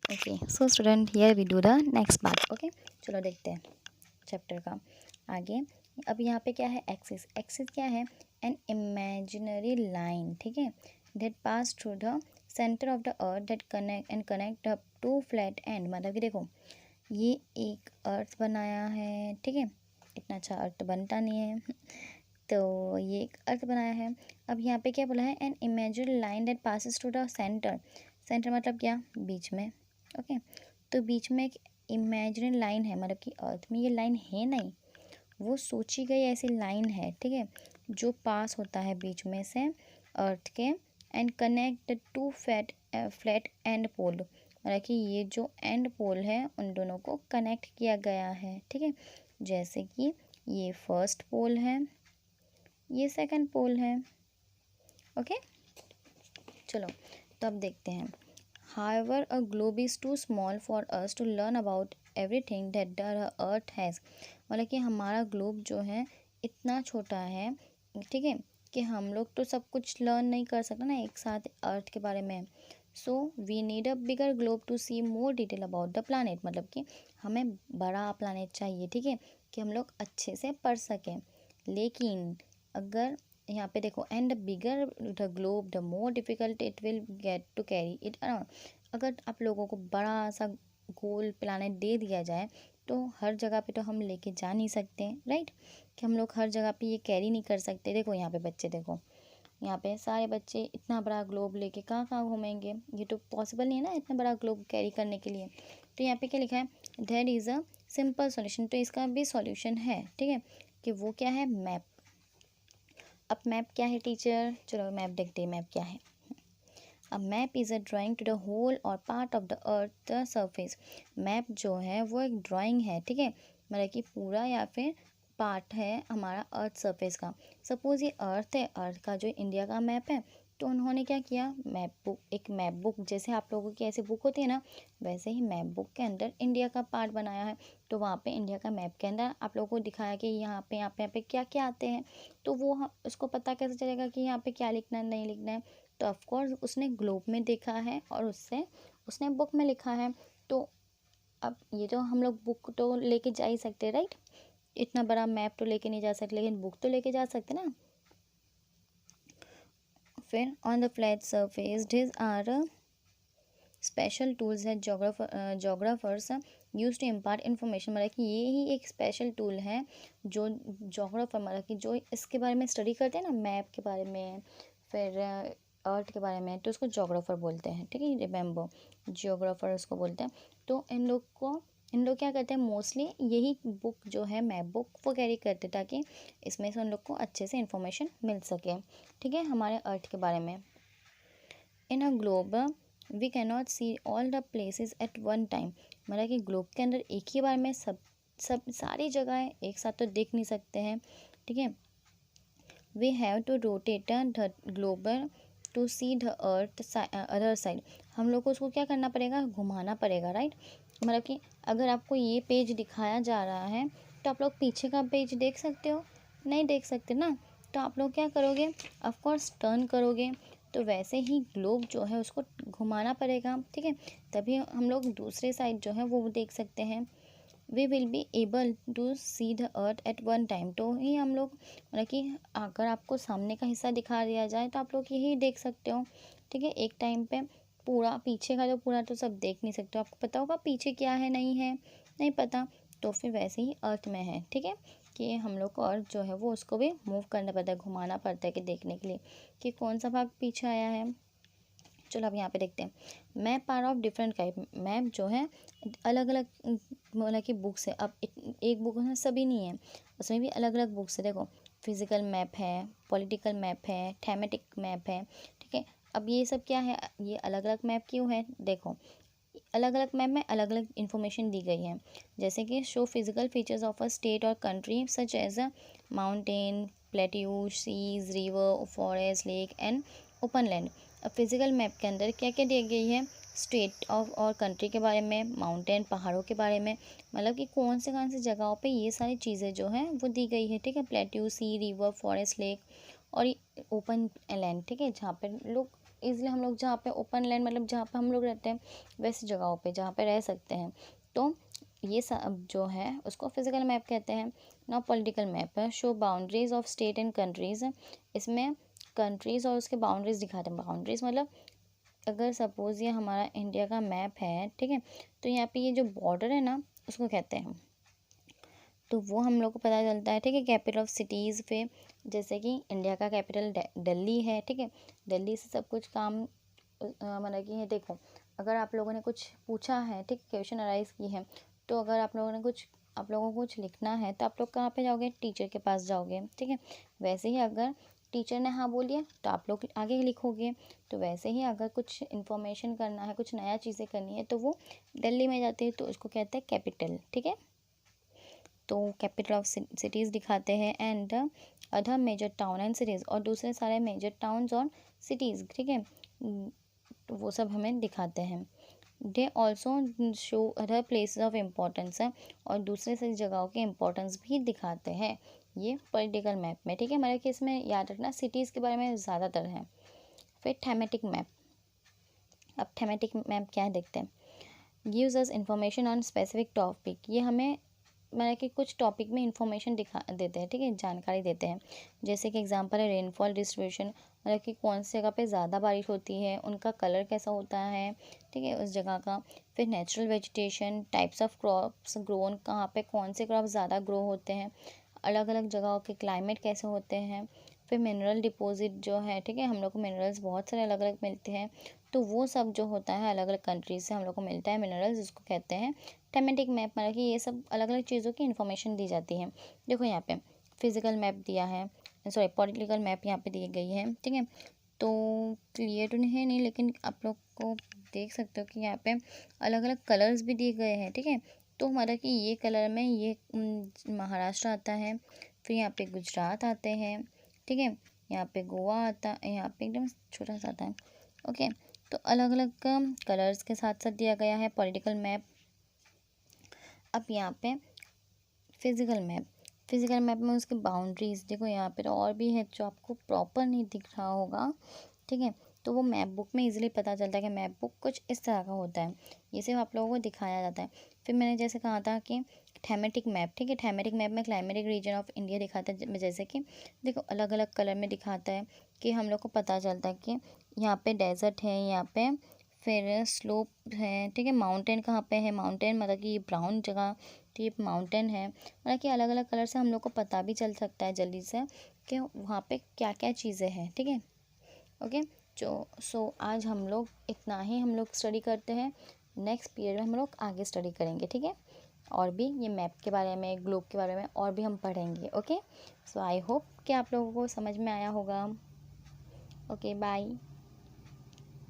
Okay so student here we do the next part. Okay चलो देखते हैं chapter का आगे। अब यहाँ पे क्या है, एक्सिस। एक्सिस क्या है, एन इमेजिनरी लाइन, ठीक है, that pass through the centre of the earth that connect up to flat end. मतलब कि देखो ये एक अर्थ बनाया है, ठीक है, इतना अच्छा अर्थ बनता नहीं है तो ये एक अर्थ बनाया है। अब यहाँ पे क्या बोला है, an imaginary line that passes through the centre. Centre मतलब क्या, बीच में। ओके तो बीच में एक इमेजिनरी लाइन है, मतलब कि अर्थ में ये लाइन है नहीं, वो सोची गई ऐसी लाइन है, ठीक है, जो पास होता है बीच में से अर्थ के, and connect to flat and pole. मतलब कि ये जो एंड पोल है उन दोनों को कनेक्ट किया गया है, ठीक है, जैसे कि ये फर्स्ट पोल है, ये सेकंड पोल है। ओके चलो तो अब देखते हैं। However, a globe is too small for us to learn about everything that the earth has। मतलब कि हमारा ग्लोब जो है इतना छोटा है, ठीक है, कि हम लोग तो सब कुछ लर्न नहीं कर सकते ना एक साथ अर्थ के बारे में। So we need a bigger globe to see more detail about the planet. मतलब कि हमें बड़ा प्लानट चाहिए, ठीक है, कि हम लोग अच्छे से पढ़ सकें। लेकिन अगर यहाँ पे देखो, and the bigger the globe the more difficult it will get to carry it around. अगर आप लोगों को बड़ा सा गोल प्लानट दे दिया जाए तो हर जगह पे तो हम लेके जा नहीं सकते, राइट, कि हम लोग हर जगह पे ये कैरी नहीं कर सकते। देखो यहाँ पे बच्चे, देखो यहाँ पे सारे बच्चे इतना बड़ा ग्लोब लेके कहाँ कहाँ घूमेंगे, ये तो पॉसिबल नहीं है ना इतना बड़ा ग्लोब कैरी करने के लिए। तो यहाँ पे क्या लिखा है, there is a simple solution. तो इसका भी सॉल्यूशन है, ठीक है, कि वो क्या है, मैप। अब मैप क्या है टीचर, चलो मैप देखते हैं मैप क्या है। A map is a drawing to the whole or part of the earth the surface. Map जो है वो एक ड्राइंग है, ठीक है, मतलब कि पूरा या फिर पार्ट है हमारा अर्थ सरफेस का। सपोज ये अर्थ है, अर्थ का जो इंडिया का मैप है, तो उन्होंने क्या किया, मैप बुक, एक मैप बुक जैसे आप लोगों की ऐसी बुक होती है ना, वैसे ही मैप बुक के अंदर इंडिया का पार्ट बनाया है। तो वहाँ पे इंडिया का मैप के अंदर आप लोगों को दिखाया कि यहाँ पे क्या क्या आते हैं। तो वो उसको पता कैसे चलेगा कि यहाँ पे क्या लिखना है नहीं लिखना है। तो ऑफकोर्स उसने ग्लोब में देखा है और उससे उसने बुक में लिखा है। तो अब ये तो हम लोग बुक तो लेके जा ही सकते, राइट, इतना बड़ा मैप तो लेके नहीं जा सकते, लेकिन बुक तो लेके जा सकते ना। फिर on the flat surface this are special tools है geographers use to impart information. मतलब कि ये ही एक स्पेशल टूल है जो जोग्राफर, मतलब कि जो इसके बारे में स्टडी करते हैं ना, मैप के बारे में, फिर अर्थ के बारे में, तो उसको जोग्राफर बोलते हैं, ठीक है, रिमेंबर, जियोग्राफर उसको बोलते हैं। तो इन लोग क्या करते हैं, मोस्टली यही बुक जो है मैप बुक वो कैरी करते ताकि इसमें से उन लोग को अच्छे से इन्फॉर्मेशन मिल सके, ठीक है, हमारे अर्थ के बारे में। In a globe we cannot see all the places at one time. मतलब कि ग्लोब के अंदर एक ही बार में सब सब सारी जगहें एक साथ तो देख नहीं सकते हैं, ठीक है। We have to rotate the global to see the earth other side. हम लोग को उसको क्या करना पड़ेगा, घुमाना पड़ेगा, राइट। मतलब कि अगर आपको ये पेज दिखाया जा रहा है तो आप लोग पीछे का पेज देख सकते हो, नहीं देख सकते ना। तो आप लोग क्या करोगे, ऑफ कोर्स टर्न करोगे। तो वैसे ही ग्लोब जो है उसको घुमाना पड़ेगा, ठीक है, तभी हम लोग दूसरे साइड जो है वो देख सकते हैं। We will be able to see the earth at one time. तो ही हम लोग, मतलब कि अगर आपको सामने का हिस्सा दिखा दिया जाए तो आप लोग यही देख सकते हो, ठीक है, एक टाइम पे। पूरा पीछे का जो पूरा तो सब देख नहीं सकते हो, आपको पता होगा पीछे क्या है नहीं है, नहीं पता। तो फिर वैसे ही अर्थ में है, ठीक है, कि हम लोग को अर्थ जो है वो उसको भी मूव करना पड़ता है, घुमाना पड़ता है कि देखने के लिए कि कौन सा भाग पीछे आया है। चलो अब यहाँ पे देखते हैं। Map are of different type. Map जो है अलग अलग, मतलब कि बुक्स है। अब एक बुक में सभी नहीं है, उसमें भी अलग अलग बुक्स है। देखो फिजिकल मैप है, पॉलिटिकल मैप है, थेमेटिक मैप है, ठीक है। अब ये सब क्या है, ये अलग अलग मैप क्यों है, देखो अलग अलग मैप में अलग अलग इन्फॉर्मेशन दी गई है। जैसे कि show physical features of a state or country such as a mountain, plateau, seas, river, forest, lake and open land. अब फिजिकल मैप के अंदर क्या क्या दी गई है, स्टेट ऑफ और कंट्री के बारे में, माउंटेन पहाड़ों के बारे में, मतलब कि कौन से जगहों पे ये सारी चीज़ें जो हैं वो दी गई है, ठीक है, प्लेट्यू, सी, रिवर, फॉरेस्ट, लेक और ओपन लैंड, ठीक है, जहाँ पर लोग ईजिली हम लोग जहाँ पे ओपन लैंड मतलब जहाँ पे हम लोग रहते हैं वैसी जगहों पे जहाँ पे रह सकते हैं। तो ये सब जो है उसको फिजिकल मैप कहते हैं। ना पॉलिटिकल मैप है, show boundaries of state and countries. इसमें कंट्रीज और उसके बाउंड्रीज दिखाते हैं। बाउंड्रीज मतलब अगर सपोज ये हमारा इंडिया का मैप है, ठीक है, तो यहाँ पे ये जो बॉर्डर है ना उसको कहते हैं। तो वो हम लोग को पता चलता है, ठीक है। कैपिटल ऑफ सिटीज़ पे जैसे कि इंडिया का कैपिटल दिल्ली है, ठीक है। दिल्ली से सब कुछ काम मतलब कि ये देखो, अगर आप लोगों ने कुछ पूछा है, ठीक है, क्वेश्चन अराइज की है, तो अगर आप लोगों को कुछ लिखना है तो आप लोग कहाँ पे जाओगे? टीचर के पास जाओगे, ठीक है। वैसे ही अगर टीचर ने हाँ बोलिए तो आप लोग आगे लिखोगे। तो वैसे ही अगर कुछ इन्फॉर्मेशन करना है, कुछ नया चीज़ें करनी है, तो वो दिल्ली में जाती है, तो उसको कहते हैं कैपिटल, ठीक है। तो कैपिटल ऑफ सिटीज़ दिखाते हैं and other major town and cities, और दूसरे सारे मेजर टाउन्स और सिटीज़, ठीक है, तो वो सब हमें दिखाते हैं। They also show other places of importance है, और दूसरे से जगहों के इम्पोर्टेंस भी दिखाते हैं ये पॉलिटिकल मैप में, ठीक है। मतलब कि इसमें याद रखना सिटीज़ के बारे में ज़्यादातर है। फिर थेमेटिक मैप। अब थेमेटिक मैप क्या है देखते हैं। Gives us information on specific topic. ये हमें मतलब कि कुछ टॉपिक में इंफॉर्मेशन दिखा देते हैं, ठीक है, जानकारी देते हैं। जैसे कि एग्जांपल है रेनफॉल डिस्ट्रीब्यूशन, मतलब कि कौन सी जगह पे ज़्यादा बारिश होती है, उनका कलर कैसा होता है, ठीक है, उस जगह का। फिर natural vegetation, types of crops grown, कहाँ पे कौन से क्रॉप ज़्यादा ग्रो होते हैं, अलग अलग जगहों के क्लाइमेट कैसे होते हैं। फिर मिनरल डिपॉजिट जो है, ठीक है, हम लोग को मिनरल्स बहुत सारे अलग अलग मिलते हैं, तो वो सब जो होता है अलग अलग कंट्रीज से हम लोग को मिलता है मिनरल्स, जिसको कहते हैं थेमेटिक मैप। मतलब कि ये सब अलग अलग चीज़ों की इन्फॉर्मेशन दी जाती है। देखो यहाँ पे फिजिकल मैप दिया है, सॉरी पॉलिटिकल मैप यहाँ पे दी गई है, ठीक है। तो क्लियर तो नहीं है नहीं, लेकिन आप लोग को देख सकते हो कि यहाँ पे अलग अलग कलर्स भी दिए गए हैं, ठीक है। तो हमारा कि ये कलर में ये महाराष्ट्र आता है, फिर यहाँ पे गुजरात आते हैं, ठीक है, यहाँ पे गोवा आता है, यहाँ पे एकदम छोटा सा आता है, ओके। तो अलग अलग कलर्स के साथ साथ दिया गया है पॉलिटिकल मैप। अब यहाँ पे फिजिकल मैप में उसके बाउंड्रीज देखो, यहाँ पे और भी है जो आपको प्रॉपर नहीं दिख रहा होगा, ठीक है। तो वो मैप बुक में इजीली पता चलता है कि मैप बुक कुछ इस तरह का होता है, ये सिर्फ आप लोगों को दिखाया जाता है। फिर मैंने जैसे कहा था कि थेमेटिक मैप, ठीक है, थेमेटिक मैप में क्लाइमेटिक रीजन ऑफ इंडिया दिखाता है। जैसे कि देखो अलग अलग कलर में दिखाता है कि हम लोग को पता चलता है कि यहाँ पे डेजर्ट है, यहाँ पे फिर स्लोप है, ठीक है। माउंटेन कहाँ पे है, माउंटेन मतलब कि ये ब्राउन जगह, तो ये माउंटेन है। मतलब कि अलग अलग कलर से हम लोग को पता भी चल सकता है जल्दी से कि वहाँ पे क्या क्या चीज़ें हैं, ठीक है, ओके। सो आज हम लोग इतना ही हम लोग स्टडी करते हैं। नेक्स्ट पीरियड में हम लोग आगे स्टडी करेंगे, ठीक है। और भी ये मैप के बारे में, ग्लोब के बारे में और भी हम पढ़ेंगे, ओके। सो आई होप कि आप लोगों को समझ में आया होगा। Okay bye.